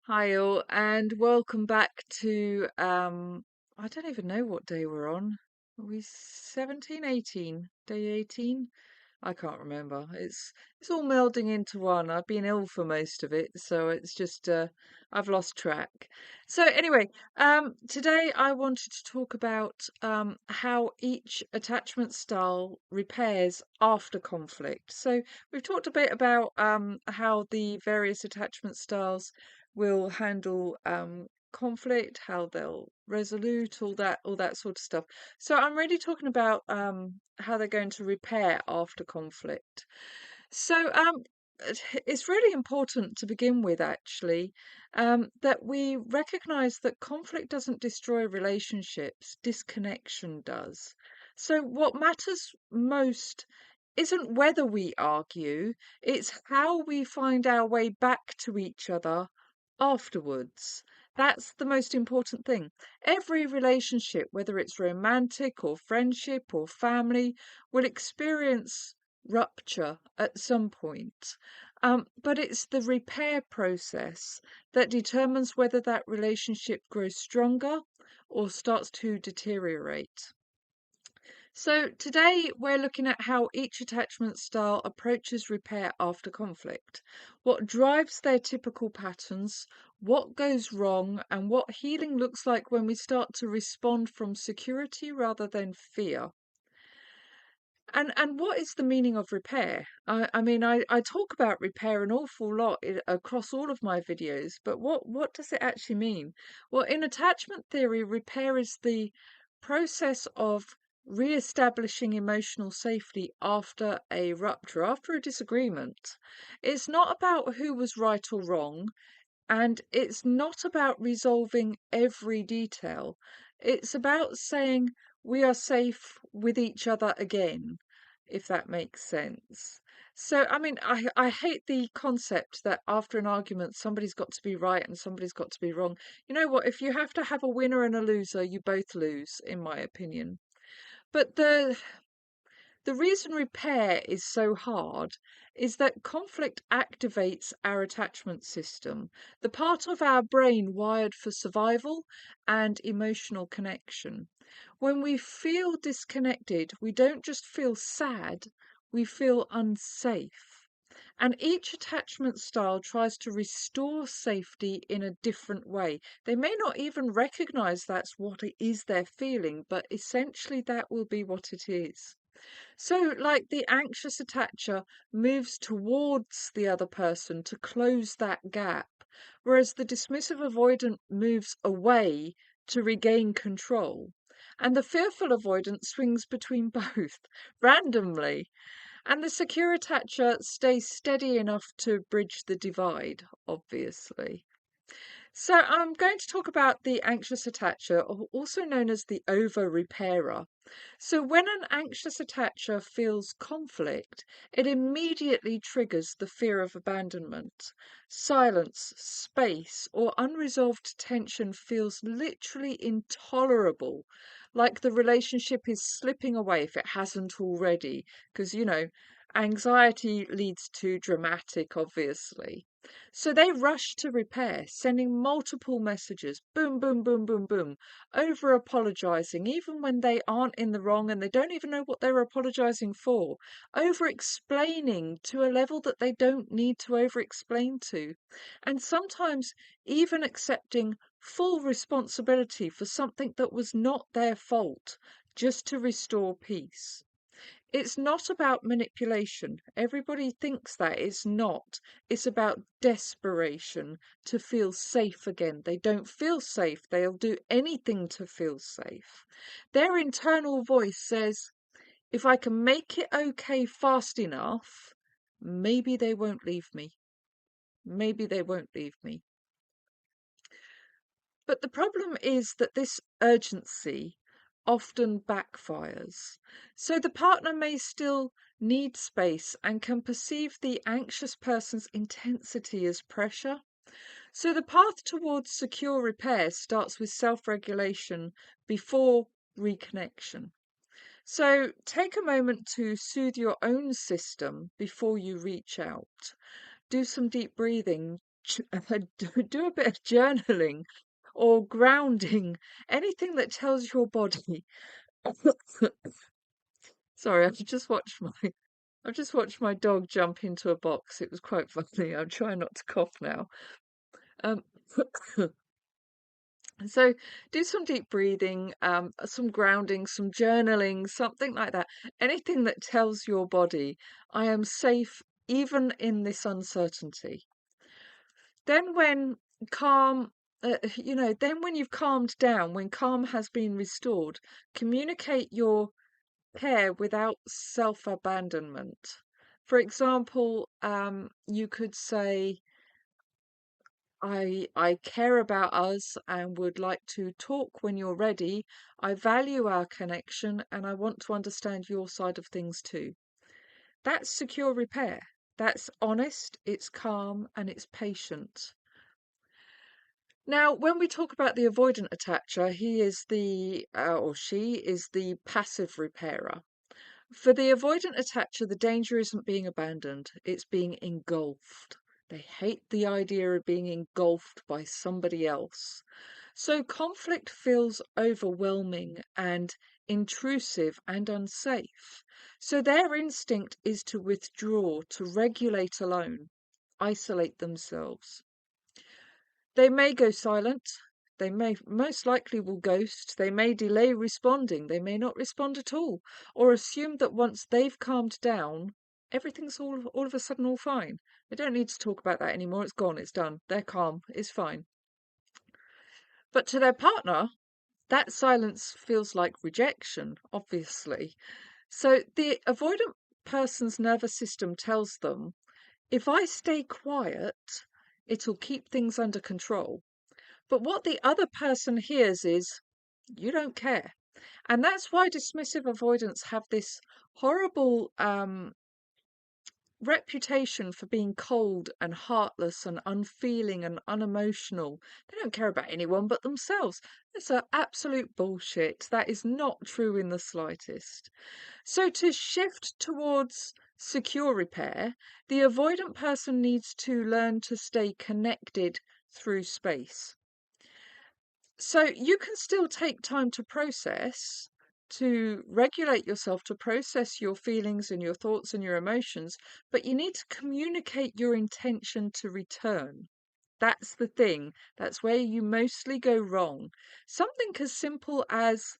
Hi all, and welcome back to I don't even know what day we're on. Are we 17, 18? Day 18? I can't remember. It's all melding into one. I've been ill for most of it, so it's just I've lost track. So anyway, today I wanted to talk about how each attachment style repairs after conflict. So we've talked a bit about how the various attachment styles will handle conflict, how they'll resolute, all that sort of stuff. So I'm really talking about how they're going to repair after conflict. So it's really important to begin with, actually, that we recognize that conflict doesn't destroy relationships, disconnection does. So what matters most isn't whether we argue, it's how we find our way back to each other afterwards. That's the most important thing. Every relationship, whether it's romantic or friendship or family, will experience rupture at some point. But it's the repair process that determines whether that relationship grows stronger or starts to deteriorate. So today we're looking at how each attachment style approaches repair after conflict, what drives their typical patterns, what goes wrong, and what healing looks like when we start to respond from security rather than fear. And what is the meaning of repair? I talk about repair an awful lot across all of my videos, but what does it actually mean? Well, in attachment theory, repair is the process of re-establishing emotional safety after a rupture, after a disagreement. It's not about who was right or wrong, and it's not about resolving every detail. It's about saying we are safe with each other again, if that makes sense. So, I hate the concept that after an argument, somebody's got to be right and somebody's got to be wrong. You know what? If you have to have a winner and a loser, you both lose, in my opinion. But the reason repair is so hard is that conflict activates our attachment system, the part of our brain wired for survival and emotional connection. When we feel disconnected, we don't just feel sad, we feel unsafe. And each attachment style tries to restore safety in a different way. They may not even recognize that's what it is they're feeling, but essentially that will be what it is. So, like the anxious attacher moves towards the other person to close that gap, whereas the dismissive avoidant moves away to regain control. And the fearful avoidant swings between both randomly. And the secure attacher stays steady enough to bridge the divide, obviously. So I'm going to talk about the anxious attacher, also known as the over repairer. So when an anxious attacher feels conflict, it immediately triggers the fear of abandonment. Silence, space, or unresolved tension feels literally intolerable, like the relationship is slipping away if it hasn't already, because, anxiety leads to dramatic, obviously. So they rush to repair, sending multiple messages, boom, boom, boom, boom, boom, over apologizing, even when they aren't in the wrong and they don't even know what they're apologizing for, over explaining to a level that they don't need to over explain to, and sometimes even accepting full responsibility for something that was not their fault, just to restore peace. It's not about manipulation. Everybody thinks that. It's not. It's about desperation to feel safe again. They don't feel safe. They'll do anything to feel safe. Their internal voice says, if I can make it okay fast enough, maybe they won't leave me. Maybe they won't leave me. But the problem is that this urgency often backfires. So the partner may still need space and can perceive the anxious person's intensity as pressure. So the path towards secure repair starts with self regulation before reconnection. So take a moment to soothe your own system before you reach out. Do some deep breathing. do a bit of journaling or grounding, anything that tells your body. Sorry, I've just watched my dog jump into a box. It was quite funny. I'm trying not to cough now. Um, so do some deep breathing, some grounding, some journaling, something like that. Anything that tells your body, I am safe even in this uncertainty. Then when calm, then when you've calmed down, when calm has been restored, communicate your care without self-abandonment. For example, you could say, I care about us and would like to talk when you're ready. I value our connection and I want to understand your side of things too. That's secure repair. That's honest, it's calm, and it's patient. Now, when we talk about the avoidant attacher, he is or she is the passive repairer. For the avoidant attacher, the danger isn't being abandoned, it's being engulfed. They hate the idea of being engulfed by somebody else. So conflict feels overwhelming and intrusive and unsafe. So their instinct is to withdraw, to regulate alone, isolate themselves. They may go silent. They may most likely will ghost. They may delay responding. They may not respond at all, or assume that once they've calmed down, everything's all of a sudden all fine. They don't need to talk about that anymore. It's gone. It's done. They're calm. It's fine. But to their partner, that silence feels like rejection, obviously. So the avoidant person's nervous system tells them, if I stay quiet, it'll keep things under control. But what the other person hears is, you don't care. And that's why dismissive avoidants have this horrible reputation for being cold and heartless and unfeeling and unemotional. They don't care about anyone but themselves. That's absolute bullshit. That is not true in the slightest. So to shift towards secure repair, the avoidant person needs to learn to stay connected through space. So you can still take time to process, to regulate yourself, to process your feelings and your thoughts and your emotions, but you need to communicate your intention to return. That's the thing. That's where you mostly go wrong. Something as simple as,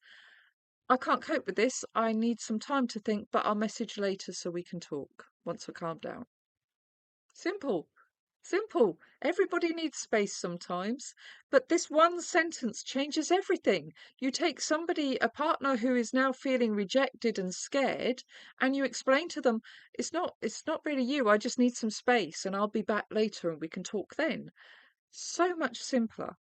I can't cope with this. I need some time to think, but I'll message later so we can talk once we're calmed down. Simple. Simple. Everybody needs space sometimes, but this one sentence changes everything. You take a partner who is now feeling rejected and scared, and you explain to them, it's not really you. I just need some space and I'll be back later and we can talk then. So much simpler.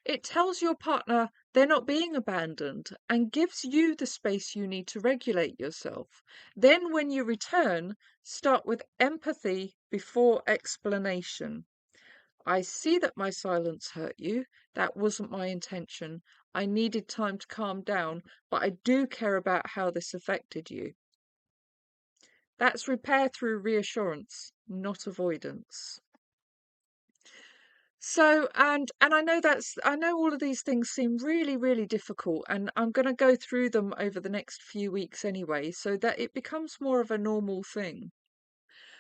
It tells your partner they're not being abandoned and gives you the space you need to regulate yourself. Then, when you return, start with empathy before explanation. I see that my silence hurt you. That wasn't my intention. I needed time to calm down, but I do care about how this affected you. That's repair through reassurance, not avoidance. So, and I know all of these things seem really, really difficult, and I'm going to go through them over the next few weeks anyway, so that it becomes more of a normal thing.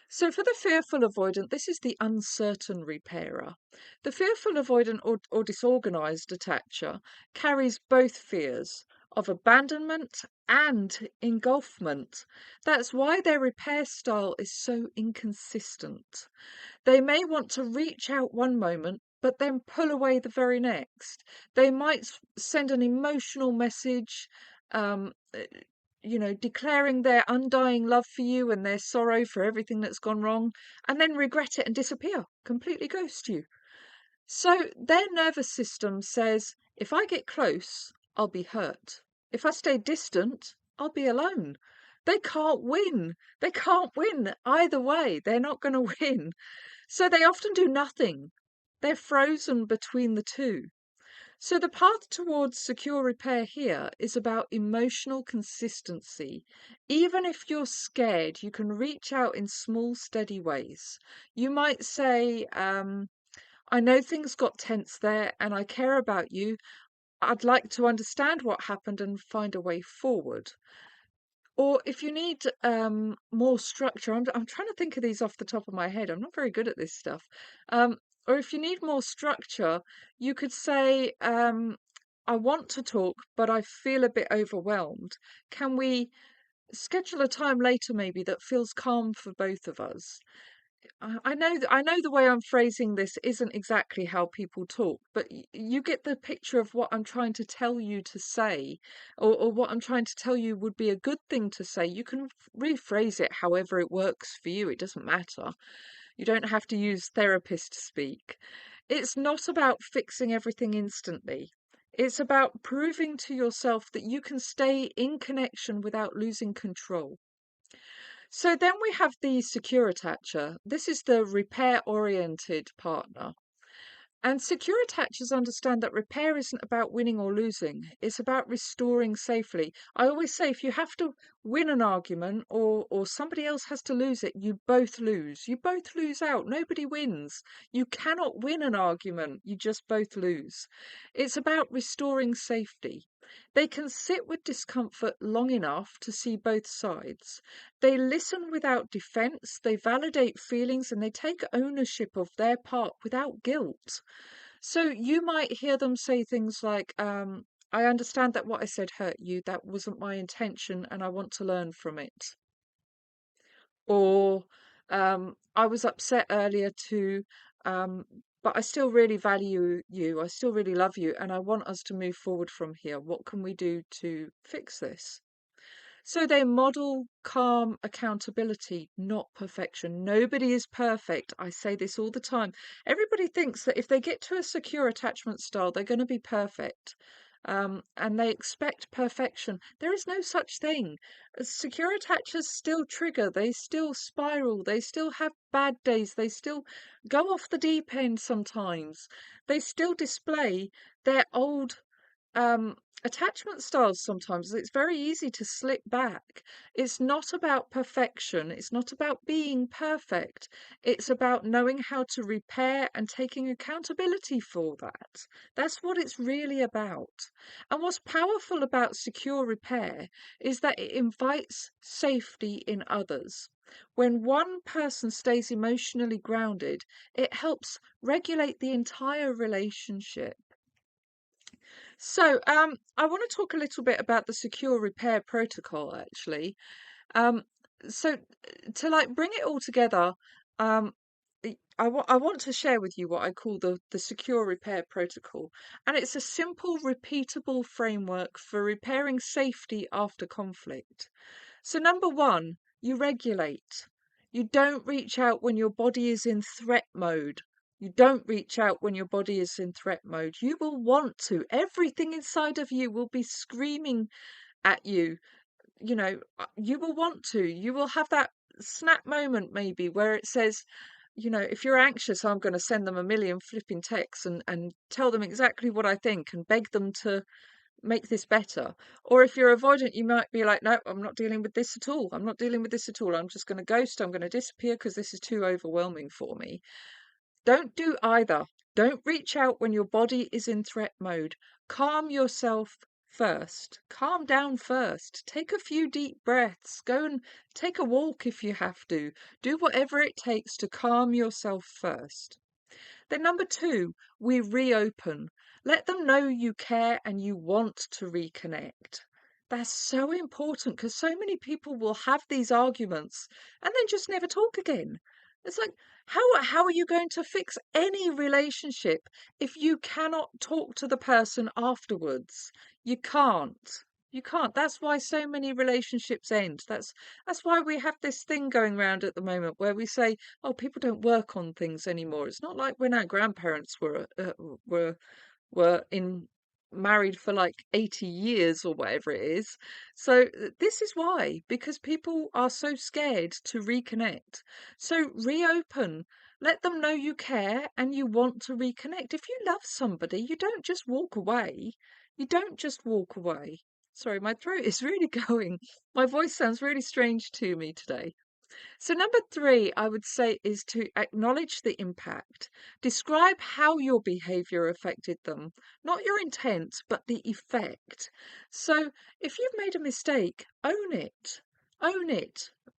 So for the fearful avoidant, this is the uncertain repairer. The fearful avoidant or disorganized attacher carries both fears of abandonment and engulfment. That's why their repair style is so inconsistent. They may want to reach out one moment, but then pull away the very next. They might send an emotional message, um, uh, declaring their undying love for you and their sorrow for everything that's gone wrong, and then regret it and disappear, completely ghost you. So their nervous system says, if I get close, I'll be hurt. If I stay distant, I'll be alone. They can't win. They can't win either way. They're not going to win. So they often do nothing. They're frozen between the two. So the path towards secure repair here is about emotional consistency. Even if you're scared, you can reach out in small, steady ways. You might say, I know things got tense there and I care about you. I'd like to understand what happened and find a way forward. Or if you need more structure, I'm trying to think of these off the top of my head. I'm not very good at this stuff. Um, or if you need more structure, you could say, I want to talk, but I feel a bit overwhelmed. Can we schedule a time later maybe that feels calm for both of us? I know the way I'm phrasing this isn't exactly how people talk, but you get the picture of what I'm trying to tell you to say, or what I'm trying to tell you would be a good thing to say. You can rephrase it however it works for you. It doesn't matter. You don't have to use therapist speak. It's not about fixing everything instantly. It's about proving to yourself that you can stay in connection without losing control. So then we have the secure attacher. This is the repair-oriented partner. And secure attachers understand that repair isn't about winning or losing. It's about restoring safely. I always say if you have to win an argument or somebody else has to lose it, you both lose. You both lose out. Nobody wins. You cannot win an argument. You just both lose. It's about restoring safety. They can sit with discomfort long enough to see both sides. They listen without defense, they validate feelings, and they take ownership of their part without guilt. So you might hear them say things like, I understand that what I said hurt you. That wasn't my intention, and I want to learn from it. Or, I was upset earlier too, um, but I still really value you. I still really love you, and I want us to move forward from here. What can we do to fix this? So they model calm accountability, not perfection. Nobody is perfect. I say this all the time. Everybody thinks that if they get to a secure attachment style, they're going to be perfect. And they expect perfection. There is no such thing. Secure attachers still trigger, they still spiral, they still have bad days, they still go off the deep end sometimes. They still display their old um, attachment styles sometimes. It's very easy to slip back. It's not about perfection. It's not about being perfect. It's about knowing how to repair and taking accountability for that. That's what it's really about. And what's powerful about secure repair is that it invites safety in others. When one person stays emotionally grounded, it helps regulate the entire relationship. So, I want to talk a little bit about the secure repair protocol, actually. Um, so, to like bring it all together, um, I want to share with you what I call the secure repair protocol, and it's a simple, repeatable framework for repairing safety after conflict. So, number one, you regulate. You don't reach out when your body is in threat mode. You don't reach out when your body is in threat mode. You will want to. Everything inside of you will be screaming at you. You will want to. You will have that snap moment maybe where it says, if you're anxious, I'm going to send them a million flipping texts and tell them exactly what I think and beg them to make this better. Or if you're avoidant, you might be like, no, I'm not dealing with this at all. I'm not dealing with this at all. I'm just going to ghost. I'm going to disappear because this is too overwhelming for me. Don't do either. Don't reach out when your body is in threat mode. Calm yourself first. Calm down first. Take a few deep breaths. Go and take a walk if you have to. Do whatever it takes to calm yourself first. Then, number two, we reopen. Let them know you care and you want to reconnect. That's so important because so many people will have these arguments and then just never talk again. It's like, how are you going to fix any relationship if you cannot talk to the person afterwards? You can't. You can't. That's why so many relationships end. That's why we have this thing going round at the moment where we say, "Oh, people don't work on things anymore." It's not like when our grandparents were were in married for like 80 years or whatever it is. So this is why, because people are so scared to reconnect. So reopen. Let them know you care and you want to reconnect. If you love somebody, you don't just walk away. You don't just walk away. Sorry, my throat is really going. My voice sounds really strange to me today. So, number three, I would say, is to acknowledge the impact. Describe how your behavior affected them, not your intent, but the effect. So, if you've made a mistake, own it,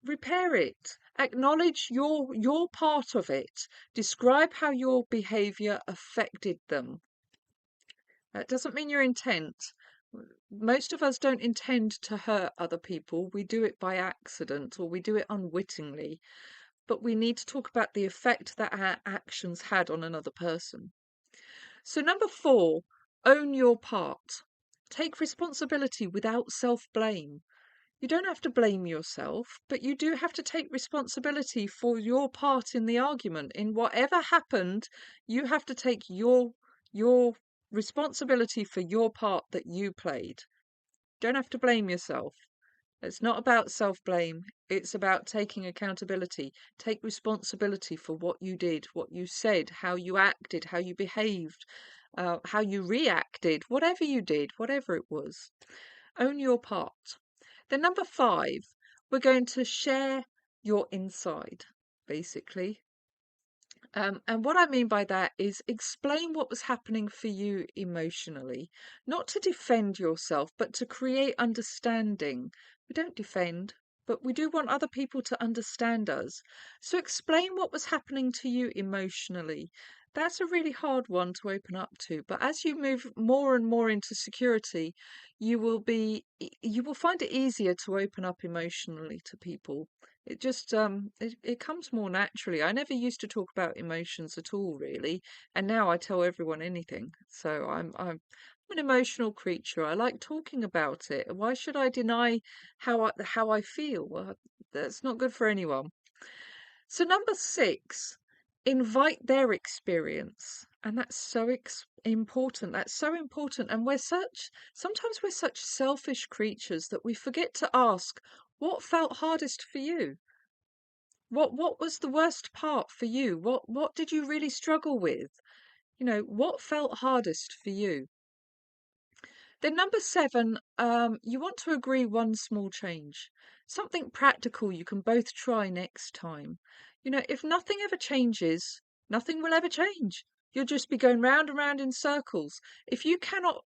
repair it, acknowledge your part of it. Describe how your behavior affected them. That doesn't mean your intent. Most of us don't intend to hurt other people. We do it by accident or we do it unwittingly. But we need to talk about the effect that our actions had on another person. So, number four, own your part. Take responsibility without self blame. You don't have to blame yourself, but you do have to take responsibility for your part in the argument. In whatever happened, you have to take your responsibility for your part that you played. Don't have to blame yourself. It's not about self-blame. It's about taking accountability. Take responsibility for what you did, what you said, how you acted, how you behaved, how you reacted, whatever you did, whatever it was. Own your part. Then number five, we're going to share your inside, basically. And what I mean by that is explain what was happening for you emotionally, not to defend yourself, but to create understanding. We don't defend, but we do want other people to understand us. So explain what was happening to you emotionally. That's a really hard one to open up to. But as you move more and more into security, you will find it easier to open up emotionally to people. It just it comes more naturally. I never used to talk about emotions at all, really, and now I tell everyone anything. So I'm an emotional creature. I like talking about it. Why should I deny how I feel? Well, that's not good for anyone. So number six, invite their experience. And that's so important. That's so important. And sometimes we're such selfish creatures that we forget to ask, what felt hardest for you? What was the worst part for you? What did you really struggle with? What felt hardest for you? Then number seven, you want to agree one small change, something practical you can both try next time. If nothing ever changes, nothing will ever change. You'll just be going round and round in circles. If you can't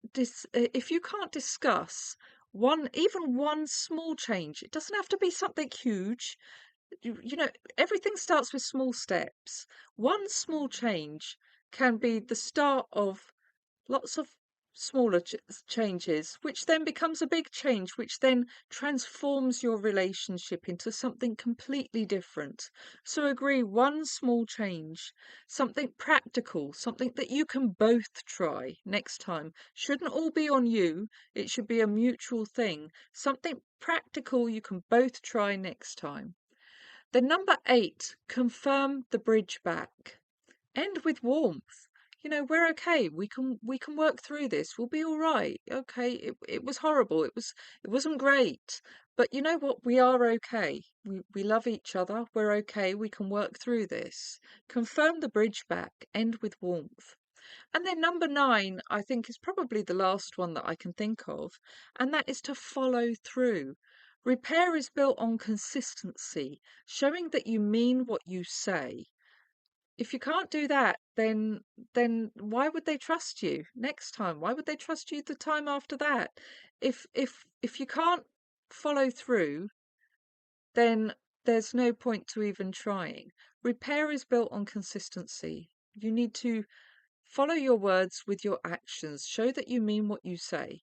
discuss even one small change, it doesn't have to be something huge. Everything starts with small steps. One small change can be the start of lots of smaller changes, which then becomes a big change, which then transforms your relationship into something completely different. So agree one small change, something practical, something that you can both try next time. Shouldn't all be on you, it should be a mutual thing. Something practical you can both try next time. Then number eight, confirm the bridge back. End with warmth. We're okay. We can work through this. We'll be all right. Okay, it was horrible. It wasn't great. But you know what? We are okay. We love each other. We're okay. We can work through this. Confirm the bridge back. End with warmth. And then number nine, I think, is probably the last one that I can think of, and that is to follow through. Repair is built on consistency, showing that you mean what you say. If you can't do that, then why would they trust you next time? Why would they trust you the time after that? If you can't follow through, then there's no point to even trying. Repair is built on consistency. You need to follow your words with your actions. Show that you mean what you say.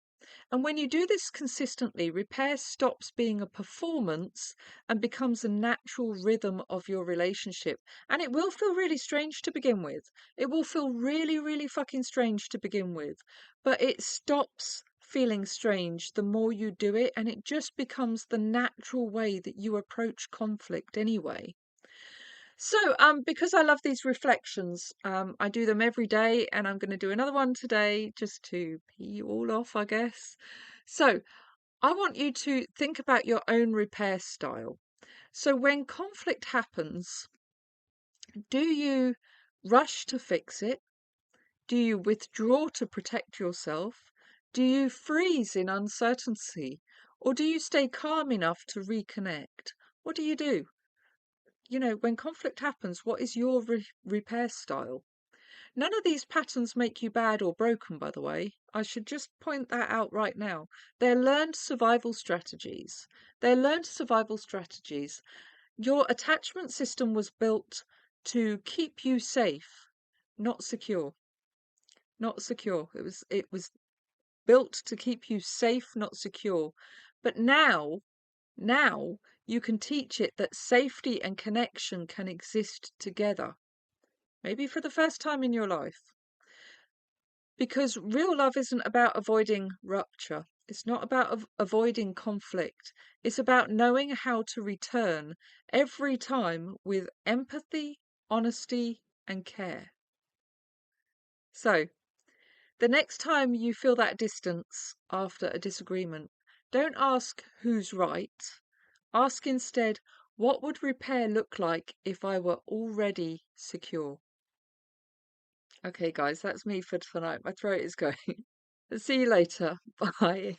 And when you do this consistently, repair stops being a performance and becomes a natural rhythm of your relationship. And it will feel really strange to begin with. It will feel really, really fucking strange to begin with. But it stops feeling strange the more you do it, and it just becomes the natural way that you approach conflict anyway. So, because I love these reflections, I do them every day, and I'm going to do another one today just to pee you all off, I guess. So, I want you to think about your own repair style. So, when conflict happens, do you rush to fix it? Do you withdraw to protect yourself? Do you freeze in uncertainty? Or do you stay calm enough to reconnect? What do you do? when conflict happens, what is your repair style? None of these patterns make you bad or broken, by the way. I should just point that out right now. They're learned survival strategies. They're learned survival strategies. Your attachment system was built to keep you safe, not secure. Not secure. It was built to keep you safe, not secure. But now you can teach it that safety and connection can exist together. Maybe for the first time in your life. Because real love isn't about avoiding rupture. It's not about avoiding conflict. It's about knowing how to return every time with empathy, honesty, and care. So, the next time you feel that distance after a disagreement, don't ask who's right. Ask instead, what would repair look like if I were already secure? Okay, guys, that's me for tonight. My throat is going. See you later. Bye.